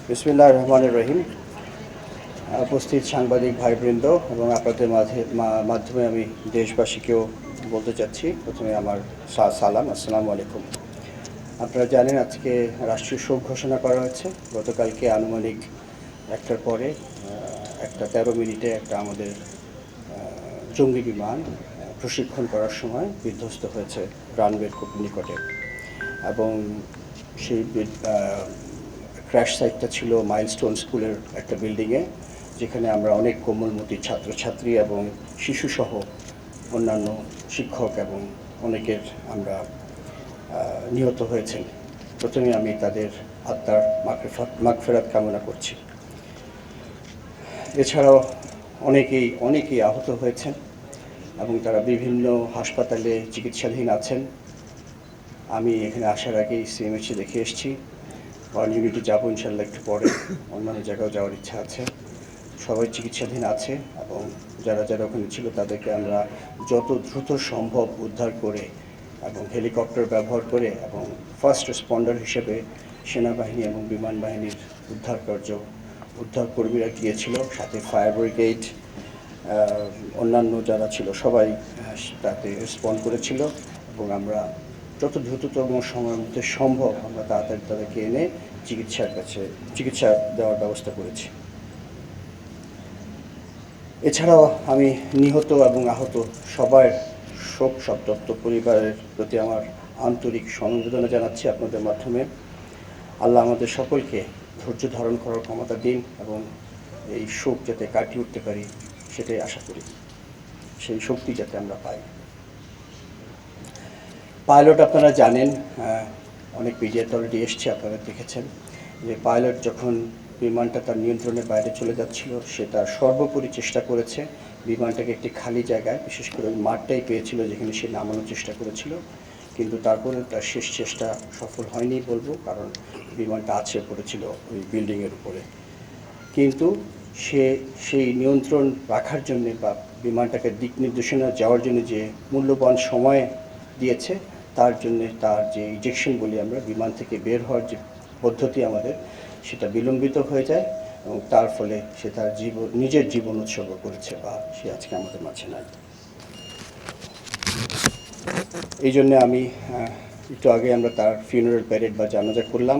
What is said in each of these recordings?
বিসমিল্লাহির রহমানির রহিম। উপস্থিত সাংবাদিক ভাইবৃন্দ এবং আপনাদের মাধ্যমে আমি দেশবাসীকেও বলতে চাচ্ছি, প্রথমে আমার সালাম, আসসালামু আলাইকুম। আপনারা জানেন আজকে রাষ্ট্রীয় শোক ঘোষণা করা হয়েছে। গতকালকে আনুমানিক 1টার পরে 1:13 একটা আমাদের জঙ্গি বিমান প্রশিক্ষণ করার সময় বিধ্বস্ত হয়েছে রানওয়ের খুব নিকটে, এবং সেই ক্র্যাশ সাইটটা ছিল মাইলস্টোন স্কুলের একটা বিল্ডিংয়ে, যেখানে আমরা অনেক কোমলমতি ছাত্রছাত্রী এবং শিশুসহ অন্যান্য শিক্ষক এবং অনেকের আমরা নিহত হয়েছেন। প্রথমে আমি তাদের আত্মার মাগফিরাত কামনা করছি। এছাড়াও অনেকেই আহত হয়েছেন এবং তারা বিভিন্ন হাসপাতালে চিকিৎসাধীন আছেন। আমি এখানে আসার আগেই সিএমএইচে দেখে এসেছি। ওয়ার্ল্ড ইউনিটি যাবো ইনশাল্লাহ একটু পরে, অন্যান্য জায়গাও যাওয়ার ইচ্ছা আছে। সবাই চিকিৎসাধীন আছে এবং যারা ওখানে ছিল তাদেরকে আমরা যত দ্রুত সম্ভব উদ্ধার করে এবং হেলিকপ্টার ব্যবহার করে এবং ফার্স্ট রেসপন্ডার হিসেবে সেনাবাহিনী এবং বিমান বাহিনীর উদ্ধার কর্মীরা গিয়েছিল, সাথে ফায়ার ব্রিগেড, অন্যান্য যারা ছিল সবাই তাতে রেসপন্ড করেছিল এবং আমরা যত দ্রুততম সময়ের মধ্যে সম্ভব আমরা তাড়াতাড়ি তাদেরকে এনে চিকিৎসা দেওয়ার ব্যবস্থা করেছি। এছাড়াও আমি নিহত এবং আহত সবার শোক সন্তপ্ত পরিবারের প্রতি আমার আন্তরিক সমবেদনা জানাচ্ছি আপনাদের মাধ্যমে। আল্লাহ আমাদের সকলকে ধৈর্য ধারণ করার ক্ষমতা দিন এবং এই শোক যাতে কাটিয়ে উঠতে পারি সেটাই আশা করি, সেই শক্তি যাতে আমরা পাই। পাইলট আপনারা জানেন, অনেক মিডিয়াতে অলরেডি এসছে, আপনারা দেখেছেন যে পাইলট যখন বিমানটা তার নিয়ন্ত্রণের বাইরে চলে যাচ্ছিল, সে তার সর্বোপরি চেষ্টা করেছে বিমানটাকে একটি খালি জায়গায়, বিশেষ করে ওই মাঠটাই পেয়েছিল যেখানে সে নামানোর চেষ্টা করেছিল, কিন্তু তারপরে তার শেষ চেষ্টা সফল হয়নি বলবো, কারণ বিমানটা আছড়ে পড়েছিল ওই বিল্ডিংয়ের উপরে। কিন্তু সে সেই নিয়ন্ত্রণ রাখার জন্যে বা বিমানটাকে দিক নির্দেশনা যাওয়ার জন্য যে মূল্যবান সময় দিয়েছে, তার জন্যে তার যে ইজেকশন বলি আমরা, বিমান থেকে বের হওয়ার যে পদ্ধতি আমাদের, সেটা বিলম্বিত হয়ে যায় এবং তার ফলে সে তার নিজের জীবন উৎসর্গ করেছে বা সে আজকে আমাদের মাঝে নাই। এই জন্যে আমি একটু আগে আমরা তার ফিউনারাল প্যারেড বা জানাজা করলাম।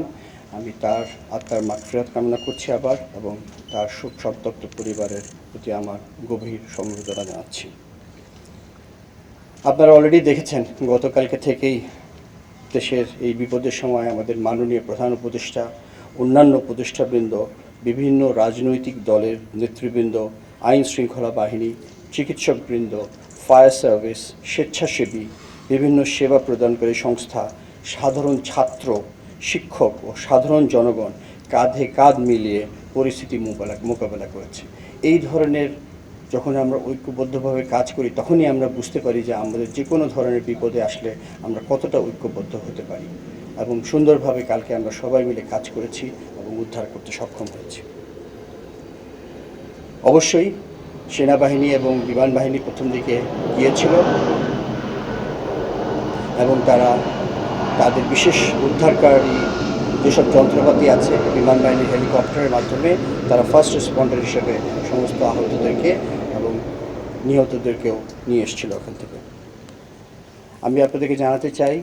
আমি তার আত্মার মাগফিরাত কামনা করছি আবার, এবং তার শোক সন্তপ্ত পরিবারের প্রতি আমার গভীর সমবেদনা জানাচ্ছি। আপনারা অলরেডি দেখেছেন গতকালকে থেকেই দেশের এই বিপদের সময় আমাদের মাননীয় প্রধান উপদেষ্টা, অন্যান্য উপদেষ্টাবৃন্দ, বিভিন্ন রাজনৈতিক দলের নেতৃবৃন্দ, আইন শৃঙ্খলা বাহিনী, চিকিৎসকবৃন্দ, ফায়ার সার্ভিস, স্বেচ্ছাসেবী, বিভিন্ন সেবা প্রদানকারী সংস্থা, সাধারণ ছাত্র, শিক্ষক ও সাধারণ জনগণ কাঁধে কাঁধ মিলিয়ে পরিস্থিতি মোকাবেলা করেছে। এই ধরনের যখন আমরা ঐক্যবদ্ধভাবে কাজ করি, তখনই আমরা বুঝতে পারি যে আমাদের যে কোনো ধরনের বিপদে আসলে আমরা কতটা ঐক্যবদ্ধ হতে পারি, এবং সুন্দরভাবে কালকে আমরা সবাই মিলে কাজ করেছি এবং উদ্ধার করতে সক্ষম হয়েছি। অবশ্যই সেনাবাহিনী এবং বিমান বাহিনী প্রথম দিকে গিয়েছিল এবং তারা তাদের বিশেষ উদ্ধারকারী যেসব যন্ত্রপাতি আছে, বিমান বাহিনীর হেলিকপ্টারের মাধ্যমে তারা ফার্স্ট রেসপন্ডার হিসেবে সমস্ত আহতদেরকে এবং নিহতদেরকেও নিয়ে এসেছিল ওখান থেকে। আমি আপনাদেরকে জানাতে চাই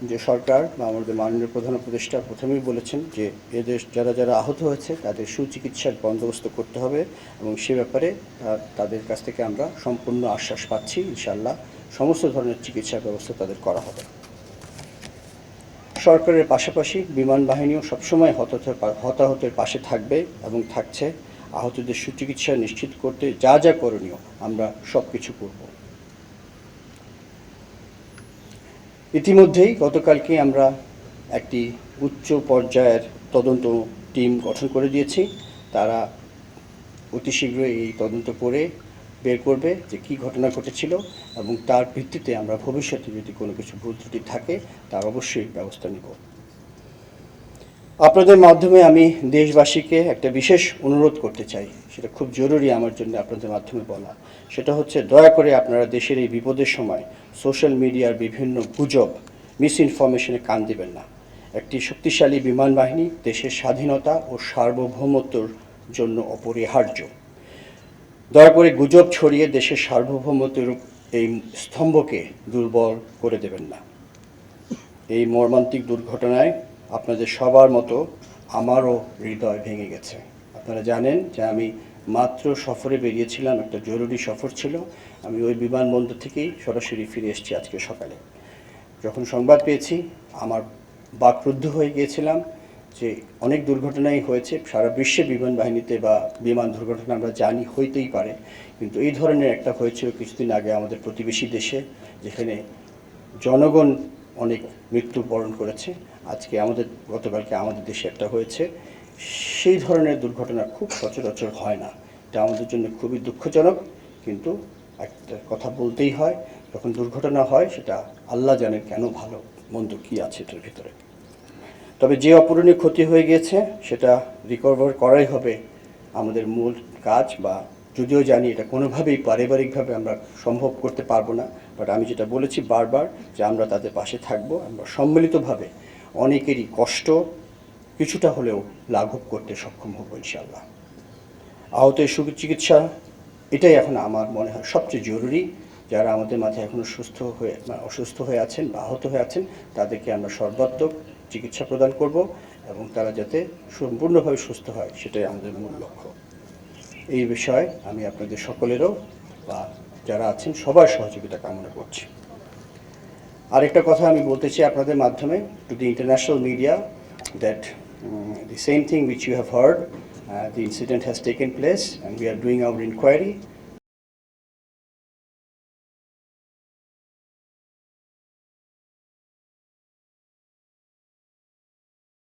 যে সরকার বা আমাদের মাননীয় প্রধান উপদেষ্টা প্রথমেই বলেছেন যে এদের যারা আহত হয়েছে তাদের সুচিকিৎসার বন্দোবস্ত করতে হবে, এবং সে ব্যাপারে তাদের কাছ থেকে আমরা সম্পূর্ণ আশ্বাস পাচ্ছি। ইনশাআল্লাহ সমস্ত ধরনের চিকিৎসার ব্যবস্থা তাদের করা হবে। সরকারের পাশাপাশি বিমান বাহিনীও সবসময় হতাহতের পাশে থাকবে এবং থাকছে। আহতদের সুচিকিৎসা নিশ্চিত করতে যা করণীয় আমরা সব কিছু করব। ইতিমধ্যেই গতকালকে আমরা একটি উচ্চ পর্যায়ের তদন্ত টিম গঠন করে দিয়েছি। তারা অতি শীঘ্রই এই তদন্ত করে বের করবে যে কী ঘটনা ঘটেছিল, এবং তার ভিত্তিতে আমরা ভবিষ্যতে যদি কোনো কিছু ভুল ত্রুটি থাকে তার অবশ্যই ব্যবস্থা নেব। আপনাদের মাধ্যমে আমি দেশবাসীকে একটা বিশেষ অনুরোধ করতে চাই, সেটা খুব জরুরি আমার জন্য আপনাদের মাধ্যমে বলা। সেটা হচ্ছে, দয়া করে আপনারা দেশের এই বিপদের সময় সোশ্যাল মিডিয়ার বিভিন্ন গুজব, মিস ইনফরমেশনে কান দেবেন না। একটি শক্তিশালী বিমান বাহিনী দেশের স্বাধীনতা ও সার্বভৌমত্বর জন্য অপরিহার্য। দয়া করে গুজব ছড়িয়ে দেশের সার্বভৌমত্বের এই স্তম্ভকে দুর্বল করে দেবেন না। এই মর্মান্তিক দুর্ঘটনায় আপনাদের সবার মতো আমারও হৃদয় ভেঙে গেছে। আপনারা জানেন যে আমি মাত্র সফরে বেরিয়েছিলাম, একটা জরুরি সফর ছিল। আমি ওই বিমানবন্দর থেকেই সরাসরি ফিরে এসেছি আজকে সকালে। যখন সংবাদ পেয়েছি আমার বাকরুদ্ধ হয়ে গিয়েছিলাম যে অনেক দুর্ঘটনাই হয়েছে সারা বিশ্বে বিমান বাহিনীতে বা বিমান দুর্ঘটনা আমরা জানি হইতেই পারে, কিন্তু এই ধরনের একটা হয়েছিল কিছুদিন আগে আমাদের প্রতিবেশী দেশে, যেখানে জনগণ অনেক মৃত্যুবরণ করেছে। আজকে গতকালকে আমাদের দেশে একটা হয়েছে। সেই ধরনের দুর্ঘটনা খুব সচরাচর হয় না। এটা আমাদের জন্য খুবই দুঃখজনক, কিন্তু একটা কথা বলতেই হয়, যখন দুর্ঘটনা হয় সেটা আল্লাহ জানেন কেন, ভালো মন্দ কী আছে এটার ভিতরে। তবে যে অপূরণীয় ক্ষতি হয়ে গিয়েছে সেটা রিকভার করাই হবে আমাদের মূল কাজ। বা যদিও জানি এটা কোনোভাবেই পারিবারিকভাবে আমরা সম্ভব করতে পারবো না, বাট আমি যেটা বলেছি বারবার যে আমরা তাদের পাশে থাকব। আমরা সম্মিলিতভাবে অনেকেরই কষ্ট কিছুটা হলেও লাঘব করতে সক্ষম হব ইনশাআল্লাহ। আহতের সুচিকিৎসা এটাই এখন আমার মনে হয় সবচেয়ে জরুরি। যারা আমাদের মাঝে এখনও অসুস্থ হয়ে আছেন বা আহত হয়ে আছেন তাদেরকে আমরা সর্বাত্মক চিকিৎসা প্রদান করব এবং তারা যাতে সম্পূর্ণভাবে সুস্থ হয় সেটাই আমাদের মূল লক্ষ্য। এই বিষয়ে আমি আপনাদের সকলেরও বা যারা আছেন সবার সহযোগিতা কামনা করছি। আরেকটা কথা আমি বলতে চাই আপনাদের মাধ্যমে to the international media that the same thing which you have heard, the incident has taken place and we are doing our inquiry.